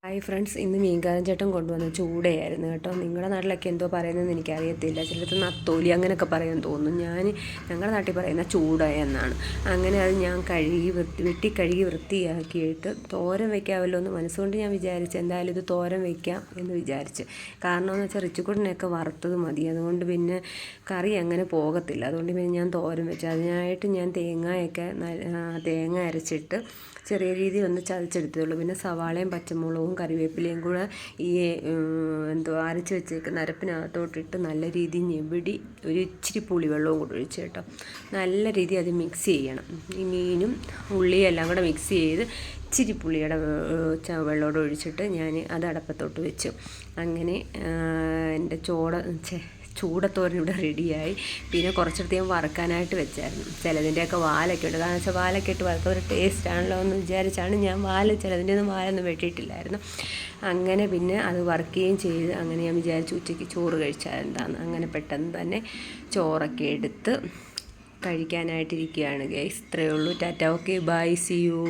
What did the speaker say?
Hi friends, ഇന്ന് മീൻകാരൻ ചേട്ടൻ കൊണ്ടുവന്ന ചൂടയായിരുന്നു കേട്ടോ. നിങ്ങളുടെ നാട്ടിലൊക്കെ എന്തോ പറയുന്നതെന്ന് എനിക്കറിയത്തില്ല. ചിലടത്ത് നത്തോലി അങ്ങനെയൊക്കെ പറയുമെന്ന് തോന്നുന്നു. ഞങ്ങളുടെ നാട്ടിൽ പറയുന്ന ചൂട എന്നാണ്. അങ്ങനെ അത് ഞാൻ വെട്ടി കഴുകി വൃത്തിയാക്കിയിട്ട് തോരൻ വയ്ക്കാമല്ലോ എന്ന് മനസ്സുകൊണ്ട് ഞാൻ വിചാരിച്ചു. എന്തായാലും ഇത് തോരൻ വയ്ക്കാം എന്ന് വിചാരിച്ച്. കാരണം എന്ന് വെച്ചാൽ റിച്ചുകുട്ടനെയൊക്കെ വറുത്തത് മതി. അതുകൊണ്ട് പിന്നെ കറി അങ്ങനെ പോകത്തില്ല. അതുകൊണ്ട് പിന്നെ ഞാൻ തോരൻ വെച്ചു. അതിനായിട്ട് ഞാൻ തേങ്ങ അരച്ചിട്ട് ചെറിയ രീതിയിൽ ഒന്ന് ചതച്ചെടുത്തതുള്ളൂ. പിന്നെ സവാളയും പച്ചമുളകും കറിവേപ്പിലയും കൂടെ ഈ അരച്ച് വെച്ചേക്കുന്ന അരപ്പിനകത്തോട്ടിട്ട് നല്ല രീതിയിൽ ഞെവിടി ഒരു ഇച്ചിരി പുളിവെള്ളവും കൂടെ ഒഴിച്ച് കേട്ടോ. നല്ല രീതിയിൽ അത് മിക്സ് ചെയ്യണം. ഈ മീനും ഉള്ളിയും എല്ലാം കൂടെ മിക്സ് ചെയ്ത് ഇച്ചിരി പുളിയുടെ വെള്ളമോടെ ഒഴിച്ചിട്ട് ഞാൻ അത് അടപ്പത്തോട്ട് വെച്ചു. അങ്ങനെ എൻ്റെ ചൂടത്തോരൻ ഇവിടെ റെഡിയായി. പിന്നെ കുറച്ചധികം വറുക്കാനായിട്ട് വെച്ചായിരുന്നു. ചിലതിൻ്റെയൊക്കെ വാലൊക്കെ ഉണ്ട്. കാരണം വെച്ചാൽ വാലൊക്കെ ഇട്ട് വറുത്ത ഒരു ടേസ്റ്റ് ആണല്ലോ എന്ന് വിചാരിച്ചാണ് ഞാൻ ചിലതിൻ്റെയൊന്നും വാലൊന്നും വെട്ടിയിട്ടില്ലായിരുന്നു. അങ്ങനെ പിന്നെ അത് വറുക്കുകയും ചെയ്ത് അങ്ങനെ ഞാൻ വിചാരിച്ചു ഉച്ചയ്ക്ക് ചോറ് കഴിച്ചാൽ എന്താണെന്ന്. അങ്ങനെ പെട്ടെന്ന് തന്നെ ചോറൊക്കെ എടുത്ത് കഴിക്കാനായിട്ടിരിക്കുകയാണ് ഗൈസ്. ഇത്രയേ ഉള്ളൂ. Tata, okay, bye, see U.